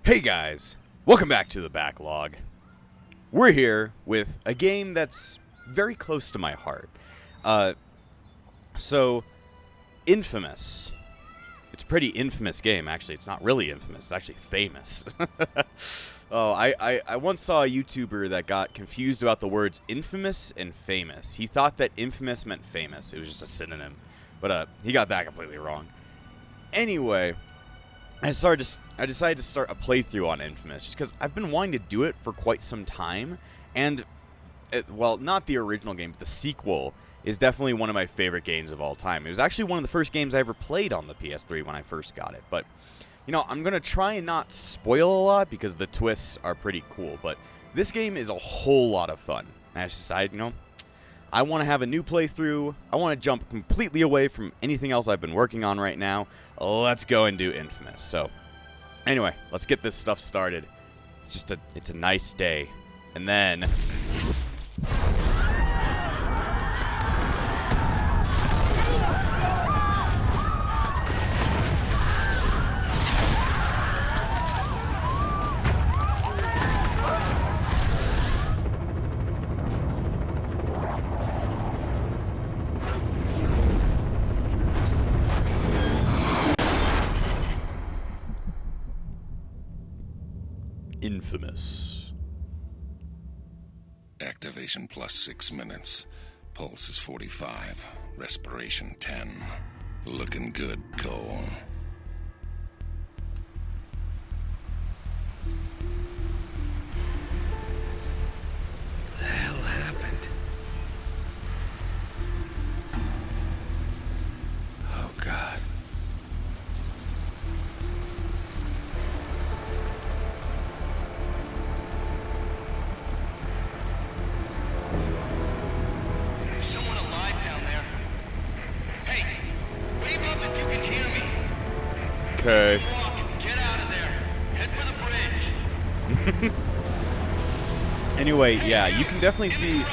Hey guys, welcome back to the backlog. We're here with a game that's very close to my heart. Infamous. It's a pretty infamous game, actually. It's not really infamous, it's actually famous. I once saw a YouTuber that got confused about the words infamous and famous. He thought that infamous meant famous. It was just a synonym. But he got that completely wrong. Anyway, I decided to start a playthrough on Infamous just because I've been wanting to do it for quite some time, and well, not the original game, but the sequel is definitely one of my favorite games of all time. It was actually one of the first games I ever played on the PS3 when I first got it, but you know, I'm gonna try and not spoil a lot because the twists are pretty cool. But this game is a whole lot of fun. And I decided, you know, I want to have a new playthrough. I want to jump completely away from anything else I've been working on right now. Let's go and do Infamous. So, anyway, let's get this stuff started. It's a nice day. And then Infamous. Activation plus 6 minutes. Pulse is 45. Respiration 10. Looking good, Cole. What the hell happened? Oh, God. Someone alive down there. Hey, wave up if you can hear me. okay. Walk, get out of there. Head for the bridge. Anyway, yeah, you can definitely see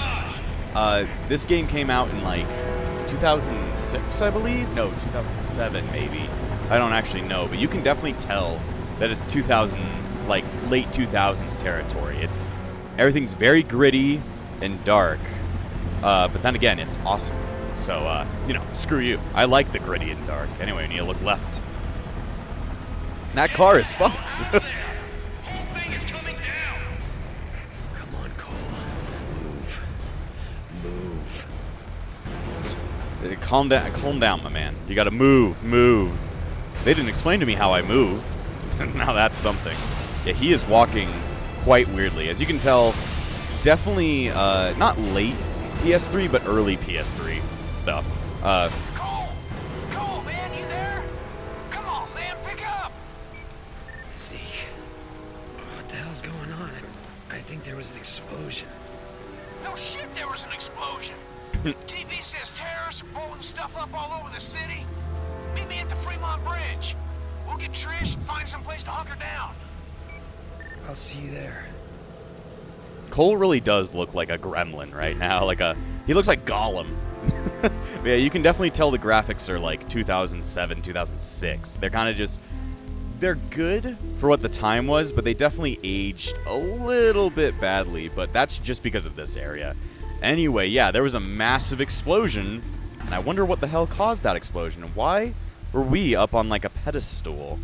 this game came out in like 2006, I believe. No, 2007 maybe. I don't actually know, but you can definitely tell that it's 2000, like late 2000s territory. Everything's very gritty and dark. But then again, it's awesome. So, you know, screw you. I like the gritty and dark. Anyway, we need to look left. That car is fucked. Whole thing is coming down. Come on, Cole. Move. Calm down, my man. You gotta move. They didn't explain to me how I move. Now that's something. Yeah, he is walking quite weirdly. As you can tell, definitely not late PS3, but early PS3 stuff. Cole, man, you there? Come on, man, pick up. Zeke. What the hell's going on? I think there was an explosion. No shit, there was an explosion. TV says terrorists are blowing stuff up all over the city. Meet me at the Fremont Bridge. We'll get Trish and find some place to hunker down. I'll see you there. Cole really does look like a gremlin right now. He looks like Gollum. Yeah, you can definitely tell the graphics are like 2007, 2006. They're kind of they're good for what the time was, but they definitely aged a little bit badly, but that's just because of this area. Anyway, yeah, there was a massive explosion, and I wonder what the hell caused that explosion, and why were we up on like a pedestal?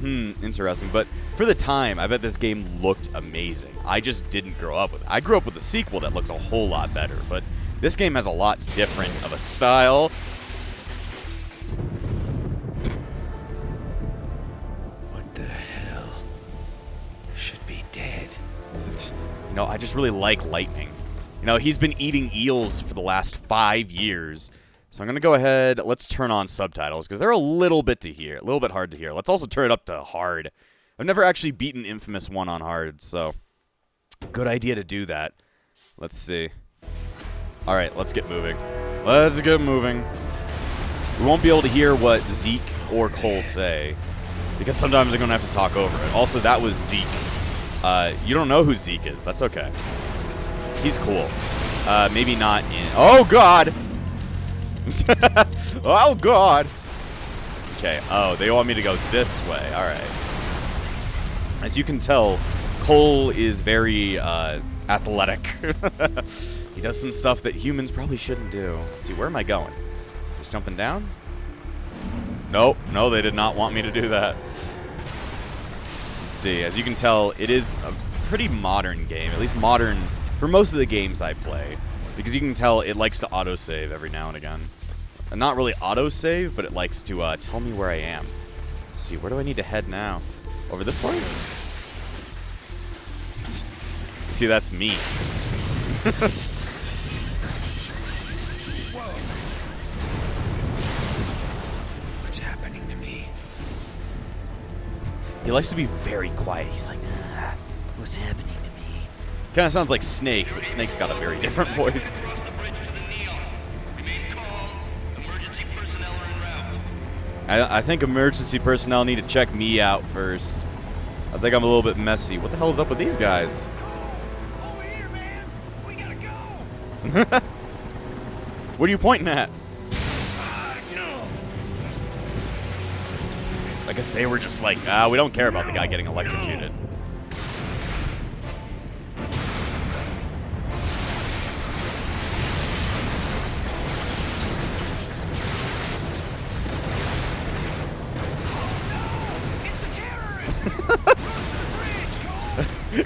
Interesting. But for the time, I bet this game looked amazing. I just didn't grow up with it. I grew up with a sequel that looks a whole lot better, but this game has a lot different of a style. What the hell? Should be dead. You know, I just really like lightning. You know, he's been eating eels for the last 5 years. So I'm going to go ahead, let's turn on subtitles, because they're a little bit hard to hear. Let's also turn it up to hard. I've never actually beaten Infamous 1 on hard, so good idea to do that. Let's see. Alright, let's get moving. We won't be able to hear what Zeke or Cole say, because sometimes I'm going to have to talk over it. Also, that was Zeke. You don't know who Zeke is. That's okay. He's cool. Maybe not in... Oh, God! Oh, God! Okay, oh, they want me to go this way. Alright. As you can tell, Cole is very athletic. He does some stuff that humans probably shouldn't do. Let's see, where am I going? Just jumping down? Nope. No, they did not want me to do that. Let's see. As you can tell, it is a pretty modern game. At least modern for most of the games I play. Because you can tell it likes to autosave every now and again. And not really autosave, but it likes to tell me where I am. Let's see, where do I need to head now? Over this way? See, that's me. What's happening to me? He likes to be very quiet. He's like, what's happening to me? Kind of sounds like Snake, but Snake's got a very different voice. I think emergency personnel need to check me out first. I think I'm a little bit messy. What the hell is up with these guys? Over here, man. We gotta go. What are you pointing at? No. I guess they were just like, we don't care about the guy getting electrocuted.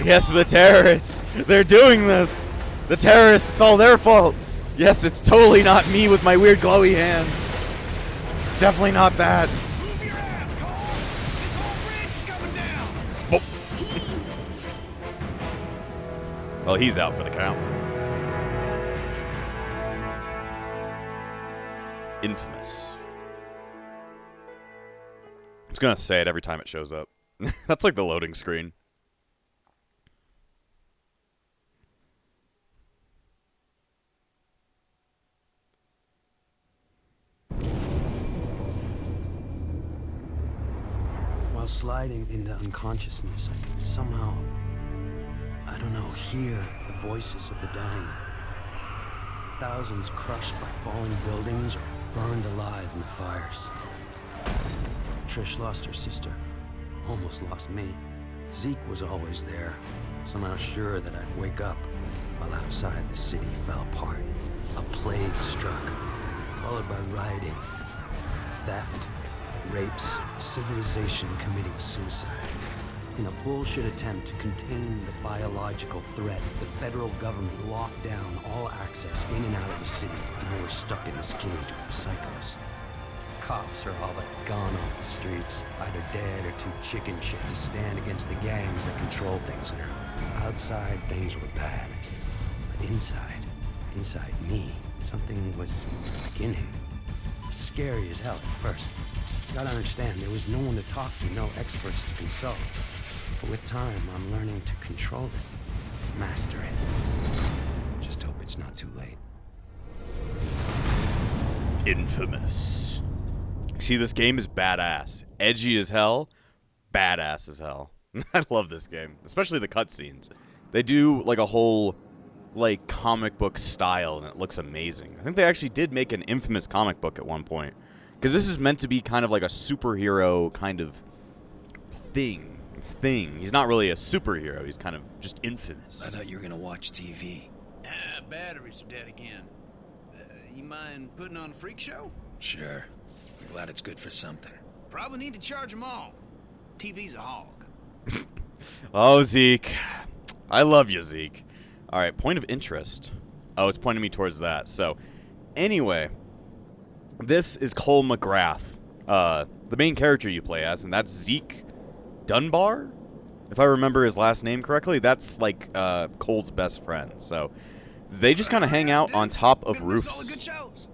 Yes, the terrorists. They're doing this. The terrorists, it's all their fault. Yes, it's totally not me with my weird glowy hands. Definitely not that. Move your ass, Cole. This whole bridge is coming down. Well, he's out for the count. Infamous. I was gonna say it every time it shows up. That's like the loading screen. While sliding into unconsciousness, I could somehow, I don't know, hear the voices of the dying. Thousands crushed by falling buildings or burned alive in the fires. Trish lost her sister, almost lost me. Zeke was always there, somehow sure that I'd wake up, while outside the city fell apart. A plague struck, followed by rioting, theft, rapes, civilization committing suicide. In a bullshit attempt to contain the biological threat, the federal government locked down all access in and out of the city. Now we're stuck in this cage with the psychos. Cops are all but gone off the streets, either dead or too chicken shit to stand against the gangs that control things now. Outside, things were bad. But inside me, something was beginning. Scary as hell at first. Gotta understand, there was no one to talk to, no experts to consult. But with time, I'm learning to control it, master it. Just hope it's not too late. Infamous. See, this game is badass. Edgy as hell, badass as hell. I love this game, especially the cutscenes. They do like a whole like comic book style, and it looks amazing. I think they actually did make an Infamous comic book at one point. Because this is meant to be kind of like a superhero kind of thing. He's not really a superhero. He's kind of just infamous. I thought you were gonna watch TV. Batteries are dead again. You mind putting on a freak show? Sure. I'm glad it's good for something. Probably need to charge them all. TV's a hog. Oh, Zeke. I love you, Zeke. All right, point of interest. Oh, it's pointing me towards that. So, anyway, this is Cole MacGrath, the main character you play as, and that's Zeke Dunbar, if I remember his last name correctly. That's like Cole's best friend. So they just kind of hang out on top of roofs. All the good shows.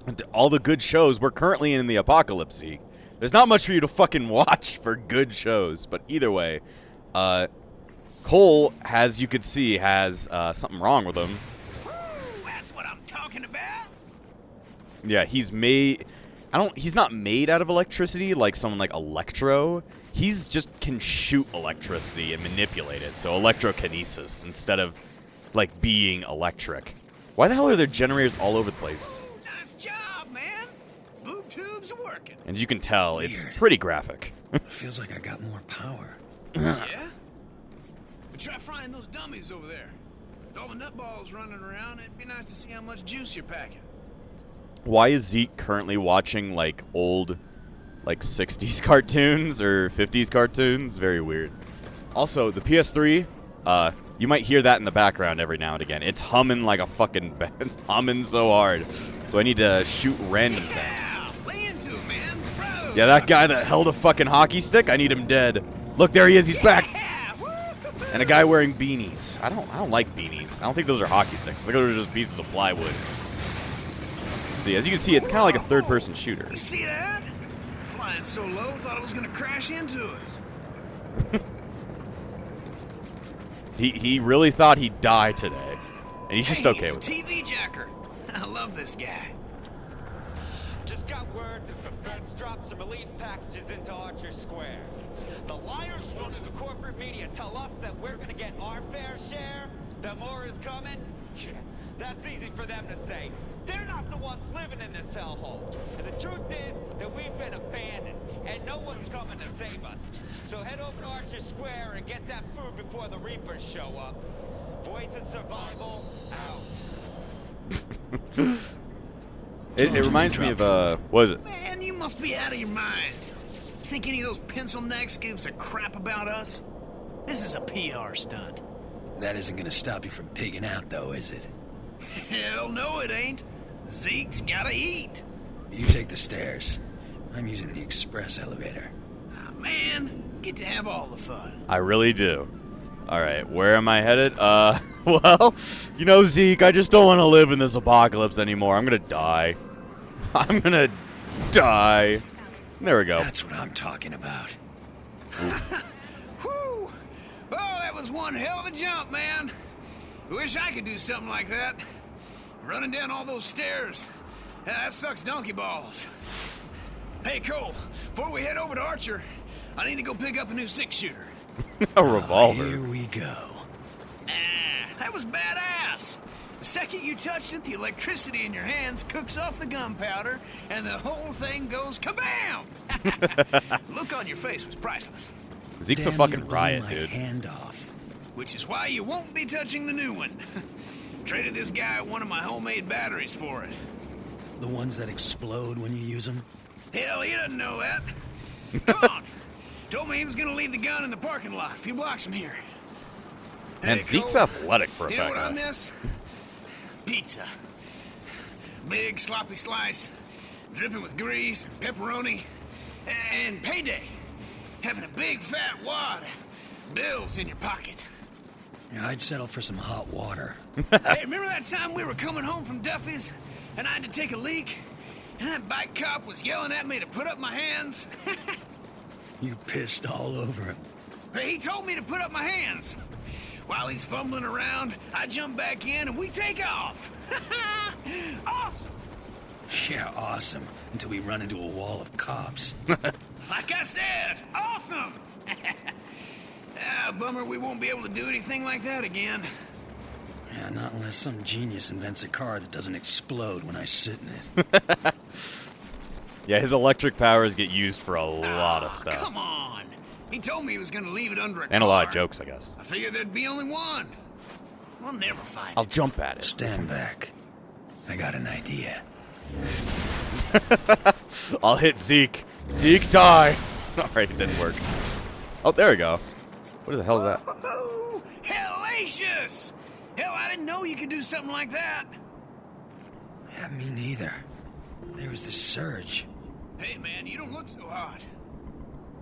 And all the good shows. We're currently in the apocalypse, Zeke. There's not much for you to fucking watch for good shows, but either way, Cole, as you could see, has something wrong with him. That's what I'm talking about. Yeah, he's made. He's not made out of electricity like someone like Electro. He's just can shoot electricity and manipulate it. So electrokinesis instead of like being electric. Why the hell are there generators all over the place? Nice job, man. Boob tubes are working. And you can tell it's Weird. pretty graphic. It feels like I got more power. Yeah? But try frying those dummies over there. With all the nutballs running around, it'd be nice to see how much juice you're packing. Why is Zeke currently watching, like, old, like, 60s cartoons or 50s cartoons? Very weird. Also, the PS3, you might hear that in the background every now and again. It's humming like a fucking... It's humming so hard. So I need to shoot random things. Yeah, lay into it, man. Bro. Yeah, that guy that held a fucking hockey stick, I need him dead. Look, there he is. He's back. And a guy wearing beanies. I don't like beanies. I don't think those are hockey sticks. I think those are just pieces of plywood. Let's see, as you can see, it's kind of like a third-person shooter. You see that? Flying so low, thought it was gonna crash into us. He really thought he'd die today, and he's just okay with it. TV jacker. I love this guy. Just got word that the feds dropped some relief packages into Archer Square. The liars running the corporate media tell us that we're gonna get our fair share, that more is coming. Yeah, that's easy for them to say. They're not the ones living in this hellhole. And the truth is that we've been abandoned, and no one's coming to save us. So head over to Archer Square and get that food before the Reapers show up. Voice of Survival, out. It reminds me of, what is it? Man, you must be out of your mind. Think any of those pencil necks gives a crap about us? This is a PR stunt. That isn't gonna stop you from pigging out, though, is it? Hell no, it ain't. Zeke's gotta eat. You take the stairs. I'm using the express elevator. Ah, man, get to have all the fun. I really do. Alright, where am I headed? Well, you know, Zeke, I just don't want to live in this apocalypse anymore. I'm gonna die. I'm gonna die. There we go. That's what I'm talking about. Whew! Oh, that was one hell of a jump, man. Wish I could do something like that. Running down all those stairs. That sucks donkey balls. Hey, Cole, before we head over to Archer, I need to go pick up a new six-shooter. A revolver. Here we go. That was badass. The second you touch it, the electricity in your hands cooks off the gunpowder, and the whole thing goes kabam! Look on your face was priceless. Zeke's a Damn, fucking you blew riot, my dude. hand off. Which is why you won't be touching the new one. Traded this guy one of my homemade batteries for it. The ones that explode when you use them? Hell, he doesn't know that. Come on. Told me he was gonna leave the gun in the parking lot a few blocks from here. Man, Hey, Zeke's Cole, athletic for a you know fact. what I miss? Pizza. Big sloppy slice, dripping with grease and pepperoni, and payday. Having a big fat wad of bills in your pocket. Yeah, I'd settle for some hot water. Hey, remember that time we were coming home from Duffy's and I had to take a leak? And that bike cop was yelling at me to put up my hands? You pissed all over him. Hey, he told me to put up my hands. While he's fumbling around, I jump back in and we take off. Awesome. Yeah, awesome. Until we run into a wall of cops. Like I said, awesome. Bummer we won't be able to do anything like that again. Yeah, not unless some genius invents a car that doesn't explode when I sit in it. Yeah, his electric powers get used for a lot of stuff. Come on. He told me he was going to leave it under a car. And a lot of jokes, I guess. I figured there'd be only one. We'll never find I'll it. jump at it. Stand back. I got an idea. I'll hit Zeke. Zeke, die. Alright, it didn't work. Oh, there we go. What the hell is that? Ooh, hellacious! Hell, I didn't know you could do something like that. Yeah, me neither. There was this surge. Hey, man, you don't look so hot.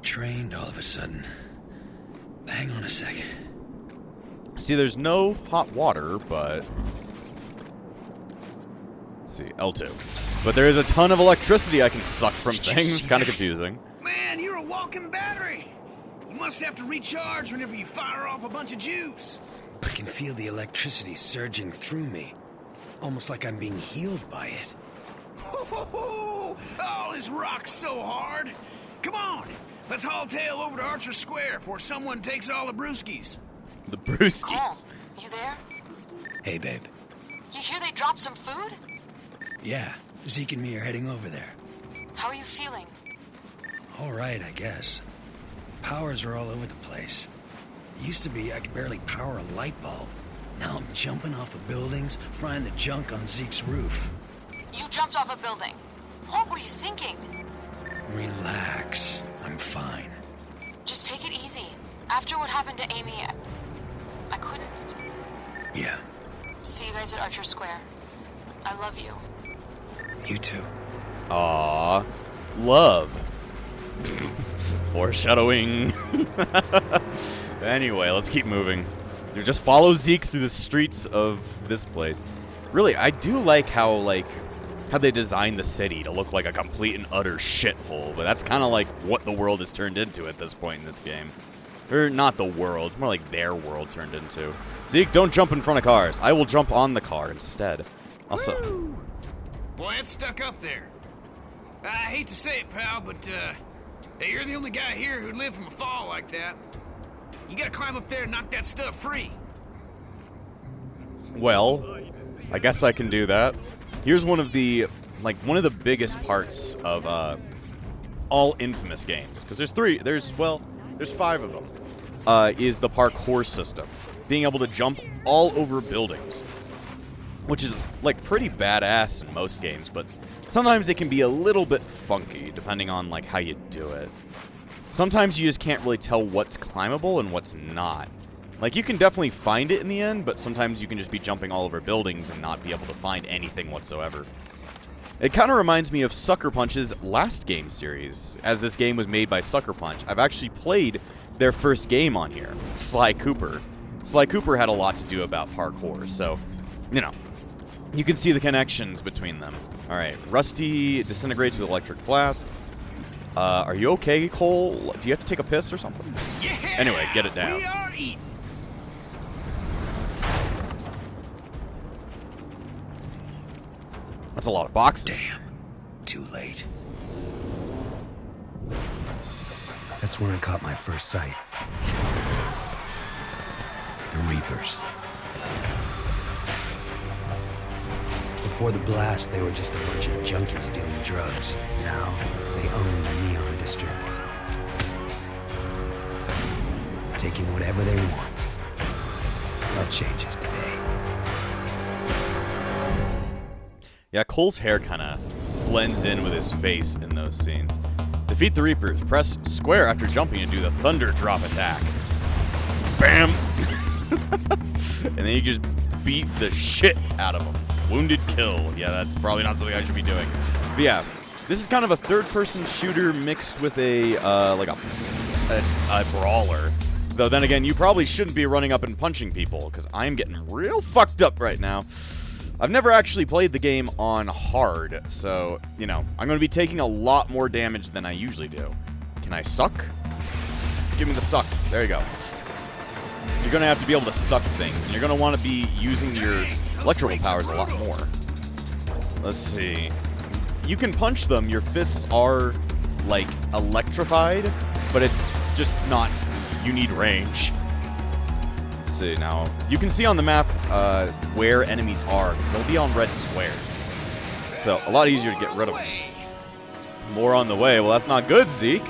Trained all of a sudden. Hang on a sec. See, there's no hot water, but... Let's see, L2. But there is a ton of electricity I can suck from things. It's kind of confusing. Man, you're a walking battery. You must have to recharge whenever you fire off a bunch of juice. I can feel the electricity surging through me. Almost like I'm being healed by it. Oh, this rocks so hard. Come on, let's haul tail over to Archer Square before someone takes all the brewskis. The Cole, brewskis. you there? Hey, babe. You hear they dropped some food? Yeah, Zeke and me are heading over there. How are you feeling? All right, I guess. powers are all over the place. It used to be I could barely power a light bulb. Now I'm jumping off of buildings, frying the junk on Zeke's roof. You jumped off a building. What were you thinking? Relax. I'm fine. Just take it easy. After what happened to Amy, I couldn't... Yeah, See you guys at Archer Square. I love you. you too. Aww. Love. Foreshadowing. Anyway, let's keep moving. You just follow Zeke through the streets of this place. Really, I do like how they designed the city to look like a complete and utter shithole, but that's kind of like what the world has turned into at this point in this game. Or not the world, more like their world turned into. Zeke, don't jump in front of cars. I will jump on the car instead. Also, Woo! Boy, it's stuck up there. I hate to say it, pal, but hey, you're the only guy here who'd live from a fall like that. You gotta climb up there and knock that stuff free. well, I guess I can do that. Here's one of the biggest parts of all Infamous games, because there's 5 of them. Is the parkour system, being able to jump all over buildings, which is like pretty badass in most games, but sometimes it can be a little bit funky depending on like how you do it. Sometimes you just can't really tell what's climbable and what's not. Like, you can definitely find it in the end, but sometimes you can just be jumping all over buildings and not be able to find anything whatsoever. It kind of reminds me of Sucker Punch's last game series, as this game was made by Sucker Punch. I've actually played their first game on here, Sly Cooper. Sly Cooper had a lot to do about parkour, so, you can see the connections between them. Alright, Rusty disintegrates with electric blast. Are you okay, Cole? Do you have to take a piss or something? Yeah! Anyway, get it down. We are eating. That's a lot of boxes. Damn. Too late. That's where I caught my first sight. The Reapers. Before the blast, they were just a bunch of junkies dealing drugs. Now, they own the Neon District. Taking whatever they want. That changes today. Yeah, Cole's hair kind of blends in with his face in those scenes. Defeat the Reapers. Press square after jumping and do the Thunder Drop attack. Bam! And then you just beat the shit out of them. Wounded kill. Yeah, that's probably not something I should be doing. But yeah, this is kind of a third-person shooter mixed with a brawler. Though then again, you probably shouldn't be running up and punching people, because I'm getting real fucked up right now. I've never actually played the game on hard, so, I'm going to be taking a lot more damage than I usually do. Can I suck? Give me the suck. There you go. You're going to have to be able to suck things, and you're going to want to be using your electrical powers a lot more. Let's see. You can punch them. Your fists are, electrified, but it's just not... You need range. Let's see, now, you can see on the map where enemies are, because they'll be on red squares. So, a lot easier to get rid of them. More on the way. Well, that's not good, Zeke.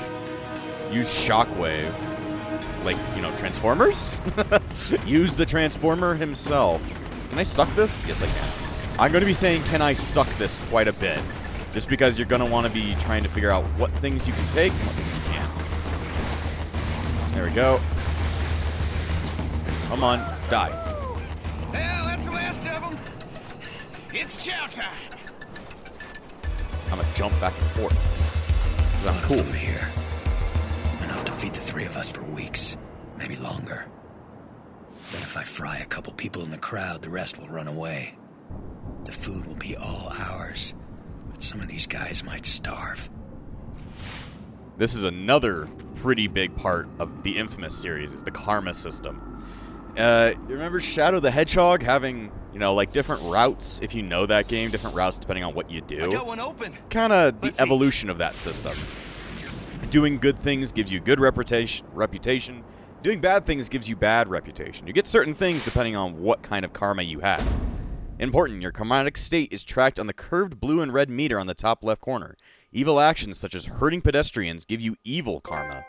Use Shockwave. Transformers? Use the Transformer himself. Can I suck this? Yes, I can. I'm going to be saying, can I suck this quite a bit. Just because you're going to want to be trying to figure out what things you can take and what things you can't. There we go. Come on, die. Well, that's the last of them. It's chow time. I'm going to jump back and forth. 'Cause I'm cool. Food here. Enough to feed the 3 of us for weeks. Maybe longer. But if I fry a couple people in the crowd, the rest will run away. The food will be all ours. But some of these guys might starve. This is another pretty big part of the Infamous series, is the karma system. You remember Shadow the Hedgehog having, different routes, if you know that game, different routes depending on what you do? I got one open. Kind of the Let's evolution of that system. Doing good things gives you good reputation. Doing bad things gives you bad reputation. You get certain things depending on what kind of karma you have. Important, your karmatic state is tracked on the curved blue and red meter on the top left corner. Evil actions such as hurting pedestrians give you evil karma.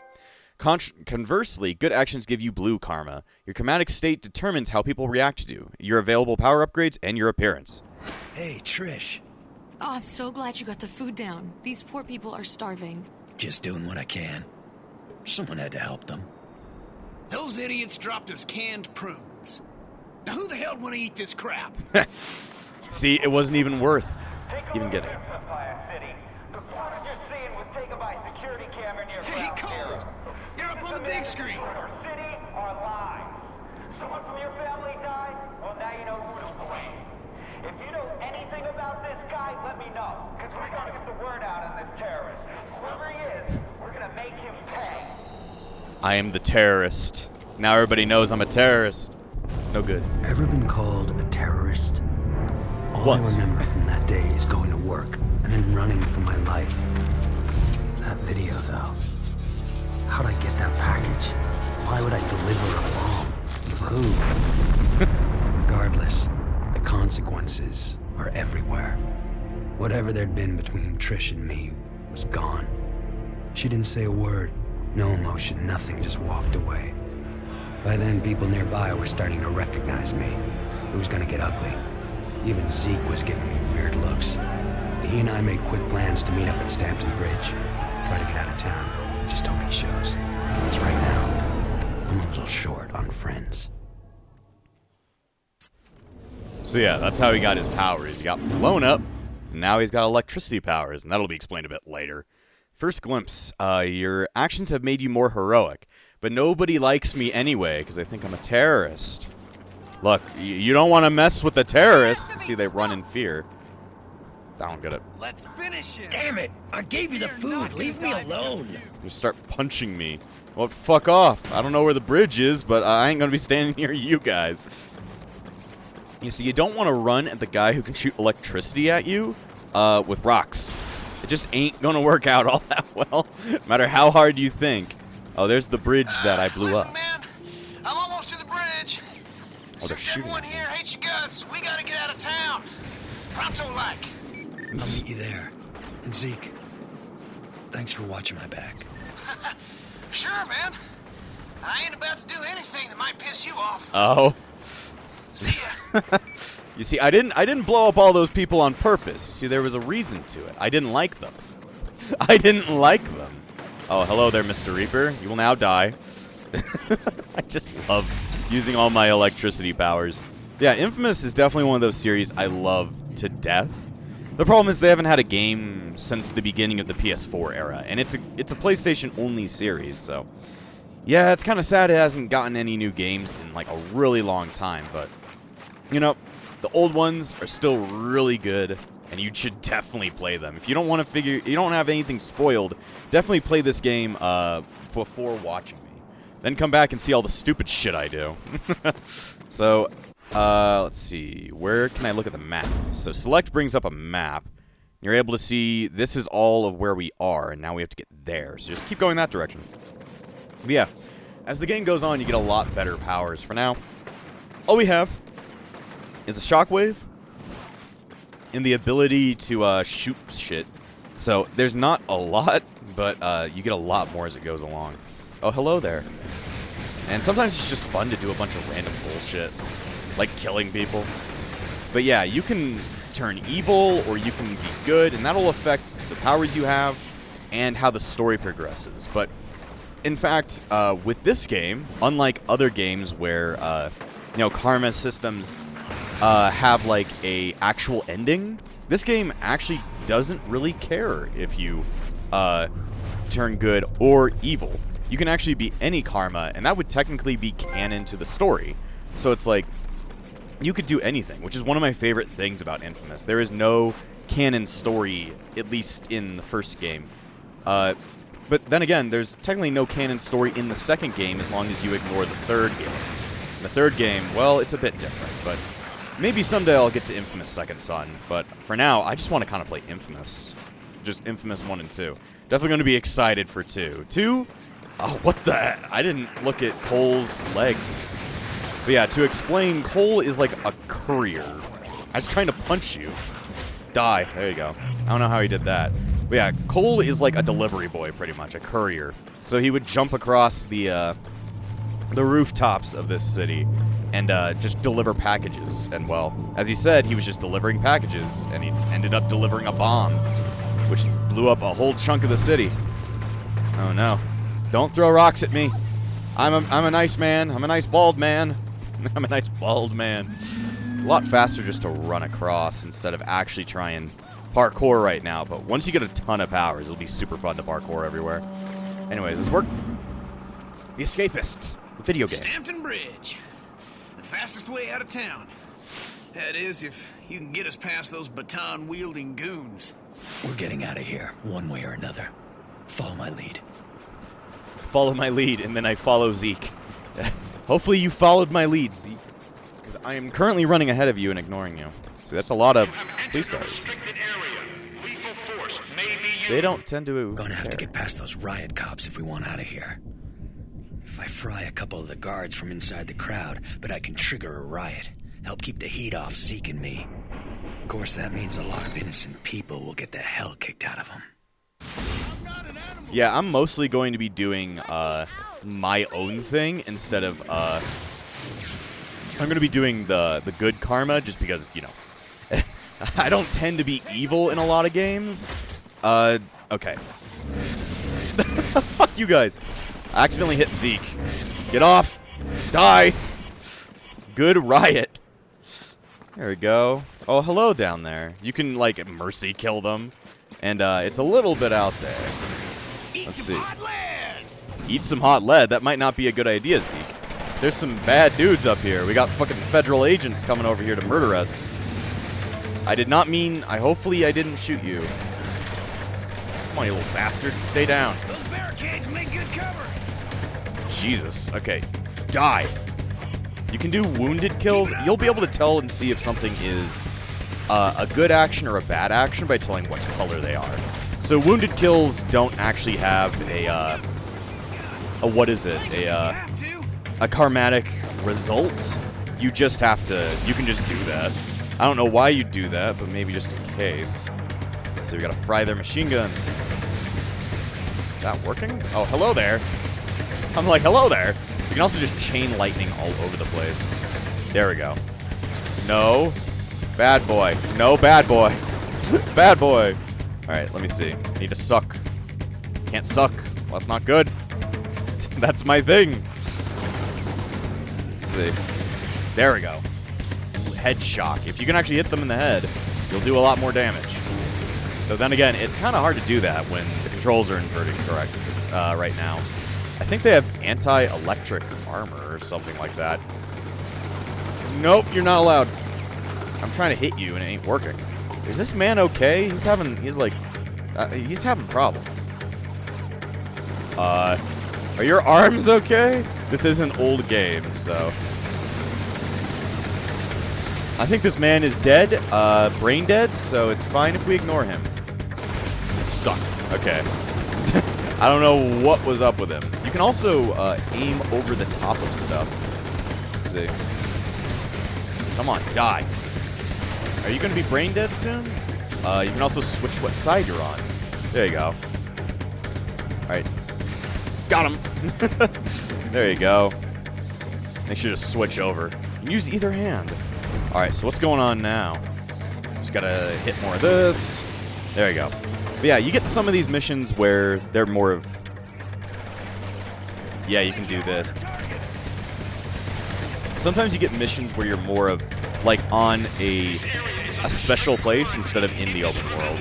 Conversely, good actions give you blue karma. Your chromatic state determines how people react to you, your available power upgrades, and your appearance. Hey, Trish. Oh, I'm so glad you got the food down. These poor people are starving. Just doing what I can. Someone had to help them. Those idiots dropped us canned prunes. Now who the hell want to eat this crap? See, it wasn't even worth even getting. Hey, Cole! You're up on the big screen. Our city, our lives. Someone from your family died? Well, now you know who to blame. If you know anything about this guy, let me know. Because we're going to get the word out on this terrorist. Whoever he is, we're going to make him pay. I am the terrorist. Now everybody knows I'm a terrorist. It's no good. Ever been called a terrorist? All Once. I remember from that day is going to work and then running for my life. That video, though. How'd I get that package? Why would I deliver a bomb? For who? Regardless, the consequences are everywhere. Whatever there'd been between Trish and me was gone. She didn't say a word, no emotion, nothing, just walked away. By then, people nearby were starting to recognize me. It was gonna get ugly. Even Zeke was giving me weird looks. He and I made quick plans to meet up at Stampton Bridge. Try to get out of town. Just hope he shows. Because right now, I'm a little short on friends. So yeah, that's how he got his powers. He got blown up, and now he's got electricity powers, and that'll be explained a bit later. First glimpse, your actions have made you more heroic, but nobody likes me anyway, because they think I'm a terrorist. Look, you don't want to mess with the terrorists. See, they run in fear. I don't get it. Let's finish it. Damn it! I gave you the food. Leave me alone. You start punching me. Well, fuck off. I don't know where the bridge is, but I ain't going to be standing near you guys. You see, you don't want to run at the guy who can shoot electricity at you with rocks. It just ain't going to work out all that well, no matter how hard you think. Oh, there's the bridge that I blew Listen, up. man, I'm almost to the bridge. Oh, they're Since shooting everyone at me. here hates your guts, we gotta get out of town. Pronto like. I'll meet you there. And Zeke, thanks for watching my back. Sure, man. I ain't about to do anything that might piss you off. Oh. See ya. You see, I didn't blow up all those people on purpose. You see, there was a reason to it. I didn't like them. I didn't like them. Oh, hello there, Mr. Reaper. You will now die. I just love using all my electricity powers. Yeah, Infamous is definitely one of those series I love to death. The problem is they haven't had a game since the beginning of the PS4 era, and it's a PlayStation-only series, so... Yeah, it's kind of sad it hasn't gotten any new games in, like, a really long time, but... You know, the old ones are still really good, and you should definitely play them. If you don't want to you don't have anything spoiled, definitely play this game before watching me. Then come back and see all the stupid shit I do. So, let's see. Where can I look at the map? So, select brings up a map. You're able to see this is all of where we are, and now we have to get there. So just keep going that direction. But yeah, as the game goes on, you get a lot better powers. For now, all we have is a shockwave and the ability to shoot shit. So there's not a lot, but you get a lot more as it goes along. Oh, hello there. And sometimes it's just fun to do a bunch of random bullshit, like killing people. But yeah, you can turn evil or you can be good, and that'll affect the powers you have and how the story progresses. But in fact, with this game, unlike other games where karma systems have like a actual ending, this game actually doesn't really care if you turn good or evil. You can actually be any karma, and that would technically be canon to the story. So it's like, you could do anything, which is one of my favorite things about Infamous. There is no canon story, at least in the first game. But then again, there's technically no canon story in the second game as long as you ignore the third game. In the third game, well, it's a bit different, but maybe someday I'll get to Infamous Second Son. But for now, I just want to kind of play Infamous. Just Infamous 1 and 2. Definitely going to be excited for 2. 2? Oh, what the heck? I didn't look at Cole's legs. But yeah, to explain, Cole is like a courier. I was trying to punch you. Die. There you go. I don't know how he did that. But yeah, Cole is like a delivery boy, pretty much. A courier. So he would jump across the rooftops of this city and just deliver packages. And, well, as he said, he was just delivering packages, and he ended up delivering a bomb, which blew up a whole chunk of the city. Oh, no. Don't throw rocks at me. I'm a nice man. I'm a nice bald man. I'm a nice bald man. A lot faster just to run across instead of actually try and parkour right now. But once you get a ton of powers, it'll be super fun to parkour everywhere. Anyways, this worked. The Escapists. The video game. Stampton Bridge. The fastest way out of town. That is, if you can get us past those baton-wielding goons. We're getting out of here, one way or another. Follow my lead. Follow my lead, and then I follow Zeke. Hopefully you followed my lead, Zeke. Because I am currently running ahead of you and ignoring you. See, that's a lot of police cars. They don't tend to We're gonna have to care. get past those riot cops if we want out of here. If I fry a couple of the guards from inside the crowd, but I can trigger a riot. Help keep the heat off Zeke and me. Of course, that means a lot of innocent people will get the hell kicked out of them. Yeah, I'm mostly going to be doing my own thing instead of I'm going to be doing the good karma just because, you know, I don't tend to be evil in a lot of games. Okay. Fuck you guys. I accidentally hit Zeke. Get off. Die. Good riot. There we go. Oh, hello down there. You can, like, mercy kill them. And it's a little bit out there. Let's see. Eat some hot lead. That might not be a good idea, Zeke. There's some bad dudes up here. We got fucking federal agents coming over here to murder us. I did not mean... hopefully I didn't shoot you. Come on, you little bastard. Stay down. Those barricades make good cover. Jesus. Okay. Die. You can do wounded kills. You'll be able to tell and see if something is a good action or a bad action by telling what color they are. So wounded kills don't actually have a what is it? A karmatic result. You just have to. You can just do that. I don't know why you do that, but maybe just in case. So we gotta fry their machine guns. Is that working? Oh, hello there. I'm like, hello there. You can also just chain lightning all over the place. There we go. No. Bad boy. No, bad boy. Bad boy. Alright, let me see. Need to suck. Can't suck. Well, that's not good. That's my thing. Let's see. There we go. Head shock. If you can actually hit them in the head, you'll do a lot more damage. So then again, it's kind of hard to do that when the controls are inverted correct right now. I think they have anti-electric armor or something like that. Nope, you're not allowed. I'm trying to hit you and it ain't working. Is this man okay? He's having problems. Are your arms okay? This is an old game, so. I think this man is dead, brain dead, so it's fine if we ignore him. Suck. Okay. I don't know what was up with him. You can also aim over the top of stuff. Let's see. Come on, die. Are you going to be brain dead soon? You can also switch what side you're on. There you go. Alright. Got him! There you go. Make sure to switch over. You can use either hand. Alright, so what's going on now? Just gotta hit more of this. There you go. But yeah, you get some of these missions where they're more of... Yeah, you can do this. Sometimes you get missions where you're more of, like, on a special place instead of in the open world.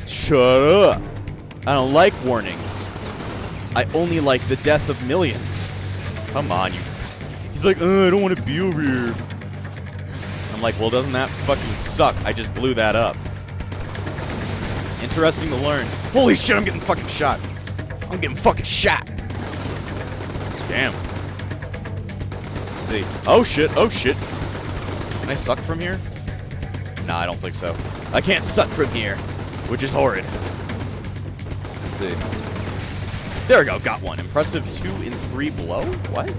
Shut up! I don't like warnings. I only like the death of millions. Come on, you... He's like, I don't want to be over here. I'm like, well, doesn't that fucking suck? I just blew that up. Interesting to learn. Holy shit, I'm getting fucking shot. I'm getting fucking shot. Damn. Let's see. Oh shit, oh shit. Can I suck from here? Nah, I don't think so. I can't suck from here, which is horrid. Let's see. There we go, got one. Impressive 2 in 3 blow? What?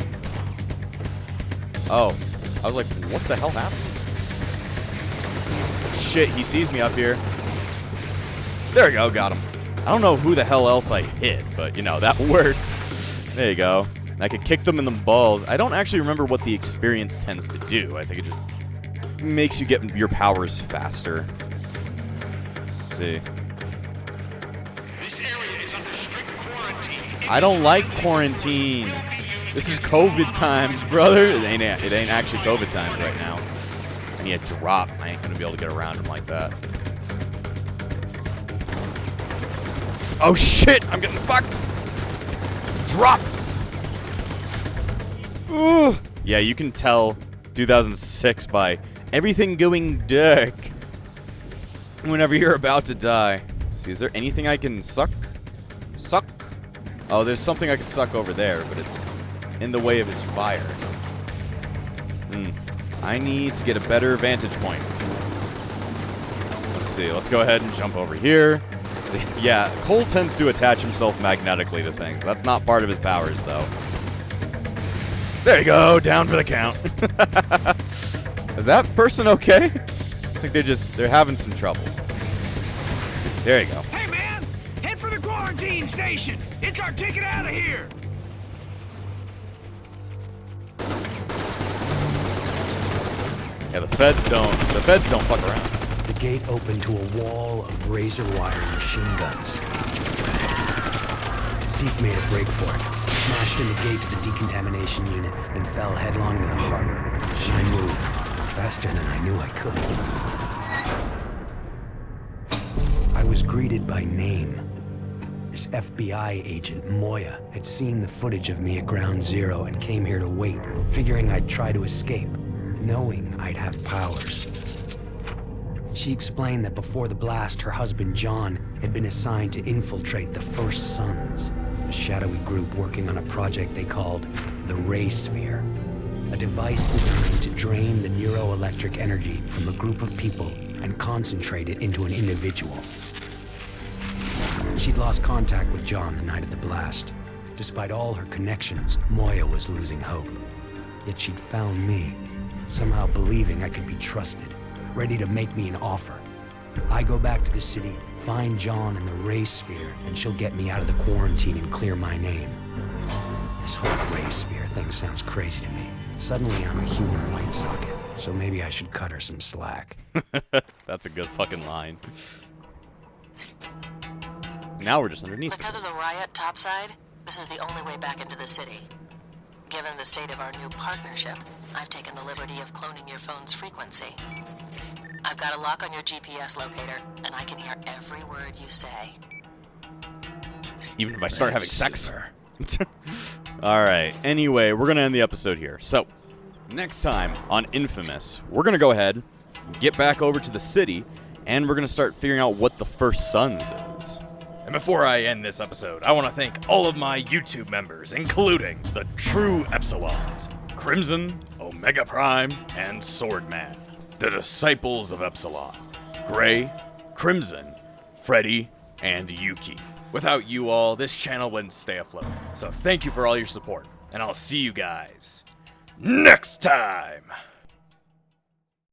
Oh. I was like, what the hell happened? Shit, he sees me up here. There we go, got him. I don't know who the hell else I hit, but, you know, that works. There you go. I could kick them in the balls. I don't actually remember what the experience tends to do. I think it just makes you get your powers faster. Let's see. This area is under strict quarantine. I don't like quarantine. This is COVID times, brother. It ain't actually COVID times right now. I need a drop. I ain't gonna be able to get around him like that. Oh shit! I'm getting fucked. Drop. Ooh. Yeah, you can tell 2006 by everything going dark whenever you're about to die. Let's see, is there anything I can suck? Suck? Oh, there's something I can suck over there, but it's in the way of his fire. I need to get a better vantage point. Let's see, let's go ahead and jump over here. Yeah, Cole tends to attach himself magnetically to things. That's not part of his powers, though. There you go, down for the count. Is that person okay? I think they're having some trouble. There you go. Hey, man! Head for the quarantine station! It's our ticket out of here! Yeah, the feds don't fuck around. The gate opened to a wall of razor wire machine guns. Zeke made a break for it, smashed in the gate to the decontamination unit, and fell headlong into the harbor. And I moved, faster than I knew I could. I was greeted by name. This FBI agent, Moya, had seen the footage of me at Ground Zero and came here to wait, figuring I'd try to escape, knowing I'd have powers. She explained that before the blast, her husband John had been assigned to infiltrate the First Sons, a shadowy group working on a project they called the Ray Sphere, a device designed to drain the neuroelectric energy from a group of people and concentrate it into an individual. She'd lost contact with John the night of the blast. Despite all her connections, Moya was losing hope. Yet she'd found me, somehow believing I could be trusted, ready to make me an offer. I go back to the city, find John in the Ray Sphere, and she'll get me out of the quarantine and clear my name. This whole Ray Sphere thing sounds crazy to me. Suddenly I'm a human light socket, so maybe I should cut her some slack. That's a good fucking line. Now we're just underneath. Because of the riot topside, this is the only way back into the city. Given the state of our new partnership, I've taken the liberty of cloning your phone's frequency. I've got a lock on your GPS locator, and I can hear every word you say. Even if I start having sex? Alright, anyway, we're going to end the episode here. So, next time on Infamous, we're going to go ahead, get back over to the city, and we're going to start figuring out what the First Sons is. And before I end this episode, I want to thank all of my YouTube members, including the True Epsilons, Crimson, Omega Prime, and Swordman. The Disciples of Epsilon, Gray, Crimson, Freddy, and Yuki. Without you all, this channel wouldn't stay afloat. So thank you for all your support, and I'll see you guys next time!